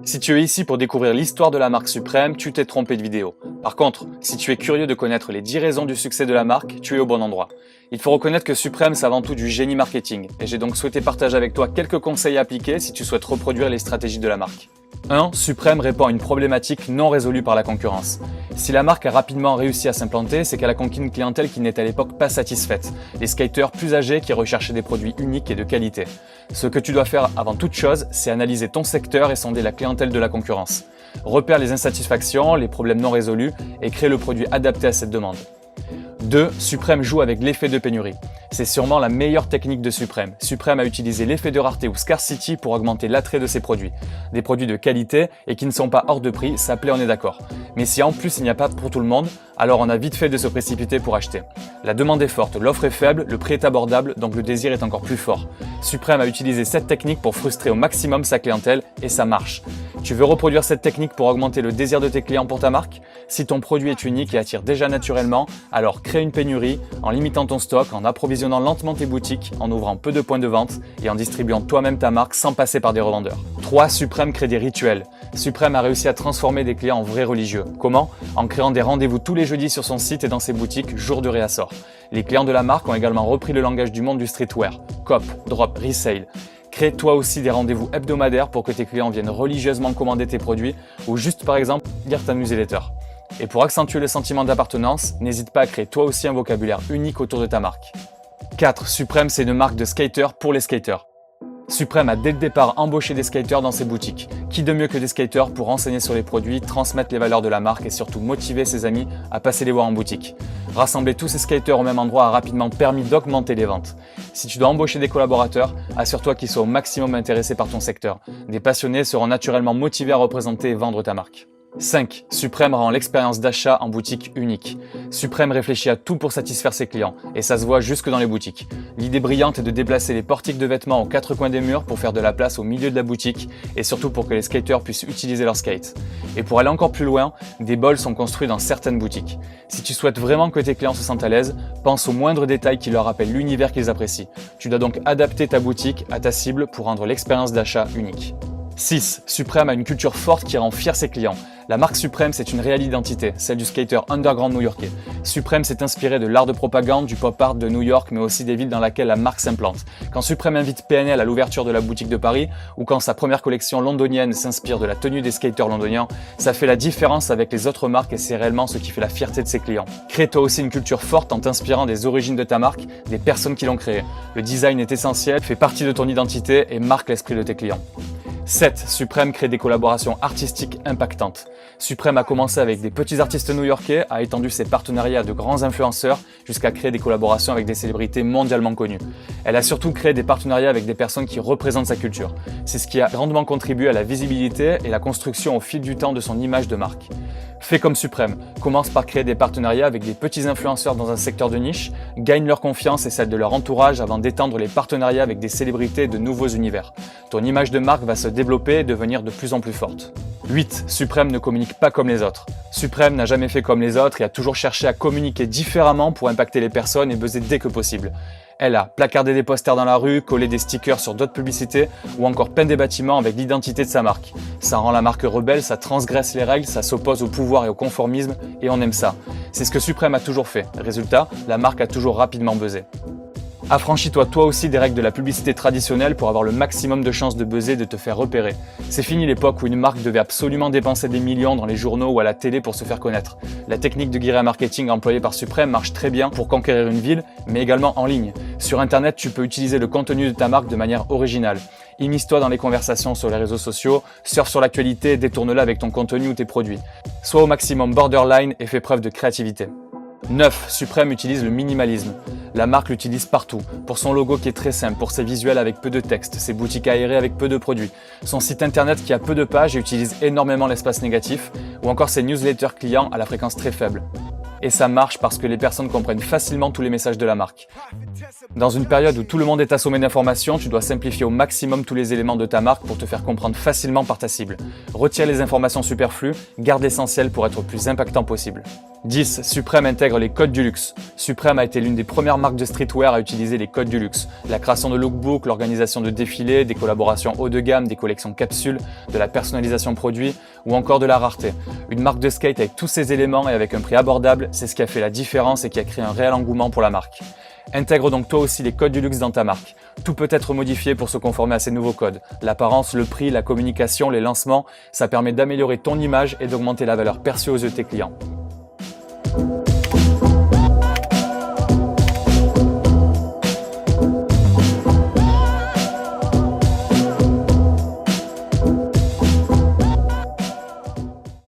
Si tu es ici pour découvrir l'histoire de la marque Suprême, tu t'es trompé de vidéo. Par contre, si tu es curieux de connaître les 10 raisons du succès de la marque, tu es au bon endroit. Il faut reconnaître que Suprême, c'est avant tout du génie marketing, et j'ai donc souhaité partager avec toi quelques conseils à appliquer si tu souhaites reproduire les stratégies de la marque. 1. Suprême répond à une problématique non résolue par la concurrence. Si la marque a rapidement réussi à s'implanter, c'est qu'elle a conquis une clientèle qui n'était à l'époque pas satisfaite, les skateurs plus âgés qui recherchaient des produits uniques et de qualité. Ce que tu dois faire avant toute chose, c'est analyser ton secteur et sonder la clientèle de la concurrence. Repère les insatisfactions, les problèmes non résolus et crée le produit adapté à cette demande. 2. Suprême joue avec l'effet de pénurie. C'est sûrement la meilleure technique de Suprême. Suprême a utilisé l'effet de rareté ou scarcity pour augmenter l'attrait de ses produits. Des produits de qualité et qui ne sont pas hors de prix, ça plaît, on est d'accord. Mais si en plus il n'y a pas pour tout le monde, alors on a vite fait de se précipiter pour acheter. La demande est forte, l'offre est faible, le prix est abordable, donc le désir est encore plus fort. Suprême a utilisé cette technique pour frustrer au maximum sa clientèle et ça marche. Tu veux reproduire cette technique pour augmenter le désir de tes clients pour ta marque? Si ton produit est unique et attire déjà naturellement, alors crée une pénurie en limitant ton stock, en approvisionnant lentement tes boutiques, en ouvrant peu de points de vente et en distribuant toi-même ta marque sans passer par des revendeurs. 3. Suprême crée des rituels. Suprême a réussi à transformer des clients en vrais religieux. Comment? En créant des rendez-vous tous les jeudis sur son site et dans ses boutiques, jour de réassort. Les clients de la marque ont également repris le langage du monde du streetwear. Cop, drop, resale. Crée toi aussi des rendez-vous hebdomadaires pour que tes clients viennent religieusement commander tes produits ou juste par exemple lire ta newsletter. Et pour accentuer le sentiment d'appartenance, n'hésite pas à créer toi aussi un vocabulaire unique autour de ta marque. 4. Suprême, c'est une marque de skaters pour les skaters. Suprême a dès le départ embauché des skaters dans ses boutiques. Qui de mieux que des skaters pour enseigner sur les produits, transmettre les valeurs de la marque et surtout motiver ses amis à passer les voir en boutique. Rassembler tous ces skaters au même endroit a rapidement permis d'augmenter les ventes. Si tu dois embaucher des collaborateurs, assure-toi qu'ils soient au maximum intéressés par ton secteur. Des passionnés seront naturellement motivés à représenter et vendre ta marque. 5. Suprême rend l'expérience d'achat en boutique unique. Suprême réfléchit à tout pour satisfaire ses clients, et ça se voit jusque dans les boutiques. L'idée brillante est de déplacer les portiques de vêtements aux 4 coins des murs pour faire de la place au milieu de la boutique, et surtout pour que les skaters puissent utiliser leurs skates. Et pour aller encore plus loin, des bols sont construits dans certaines boutiques. Si tu souhaites vraiment que tes clients se sentent à l'aise, pense aux moindres détails qui leur rappellent l'univers qu'ils apprécient. Tu dois donc adapter ta boutique à ta cible pour rendre l'expérience d'achat unique. 6. Suprême a une culture forte qui rend fier ses clients. La marque Suprême, c'est une réelle identité, celle du skater underground new-yorkais. Suprême s'est inspiré de l'art de propagande, du pop art de New York, mais aussi des villes dans lesquelles la marque s'implante. Quand Suprême invite PNL à l'ouverture de la boutique de Paris, ou quand sa première collection londonienne s'inspire de la tenue des skaters londoniens, ça fait la différence avec les autres marques et c'est réellement ce qui fait la fierté de ses clients. Crée toi aussi une culture forte en t'inspirant des origines de ta marque, des personnes qui l'ont créée. Le design est essentiel, fait partie de ton identité et marque l'esprit de tes clients. 7. Suprême crée des collaborations artistiques impactantes. Suprême a commencé avec des petits artistes new-yorkais, a étendu ses partenariats à de grands influenceurs jusqu'à créer des collaborations avec des célébrités mondialement connues. Elle a surtout créé des partenariats avec des personnes qui représentent sa culture. C'est ce qui a grandement contribué à la visibilité et la construction au fil du temps de son image de marque. Fais comme Suprême, commence par créer des partenariats avec des petits influenceurs dans un secteur de niche, gagne leur confiance et celle de leur entourage avant d'étendre les partenariats avec des célébrités de nouveaux univers. Ton image de marque va se développer et devenir de plus en plus forte. 8. Suprême ne communique pas comme les autres. Suprême n'a jamais fait comme les autres et a toujours cherché à communiquer différemment pour impacter les personnes et buzzer dès que possible. Elle a placardé des posters dans la rue, collé des stickers sur d'autres publicités ou encore peint des bâtiments avec l'identité de sa marque. Ça rend la marque rebelle, ça transgresse les règles, ça s'oppose au pouvoir et au conformisme et on aime ça. C'est ce que Suprême a toujours fait. Résultat, la marque a toujours rapidement buzzé. Affranchis-toi toi aussi des règles de la publicité traditionnelle pour avoir le maximum de chances de buzzer et de te faire repérer. C'est fini l'époque où une marque devait absolument dépenser des millions dans les journaux ou à la télé pour se faire connaître. La technique de guérilla marketing employée par Suprême marche très bien pour conquérir une ville, mais également en ligne. Sur Internet, tu peux utiliser le contenu de ta marque de manière originale. Immisce-toi dans les conversations sur les réseaux sociaux, surfe sur l'actualité et détourne-la avec ton contenu ou tes produits. Sois au maximum borderline et fais preuve de créativité. 9. Suprême utilise le minimalisme. La marque l'utilise partout, pour son logo qui est très simple, pour ses visuels avec peu de texte, ses boutiques aérées avec peu de produits, son site internet qui a peu de pages et utilise énormément l'espace négatif, ou encore ses newsletters clients à la fréquence très faible. Et ça marche parce que les personnes comprennent facilement tous les messages de la marque. Dans une période où tout le monde est assommé d'informations, tu dois simplifier au maximum tous les éléments de ta marque pour te faire comprendre facilement par ta cible. Retire les informations superflues, garde l'essentiel pour être le plus impactant possible. 10. Supreme intègre les codes du luxe. Supreme a été l'une des premières marques de streetwear à utiliser les codes du luxe. La création de lookbooks, l'organisation de défilés, des collaborations haut de gamme, des collections capsules, de la personnalisation produit ou encore de la rareté. Une marque de skate avec tous ces éléments et avec un prix abordable, c'est ce qui a fait la différence et qui a créé un réel engouement pour la marque. Intègre donc toi aussi les codes du luxe dans ta marque. Tout peut être modifié pour se conformer à ces nouveaux codes. L'apparence, le prix, la communication, les lancements, ça permet d'améliorer ton image et d'augmenter la valeur perçue aux yeux de tes clients.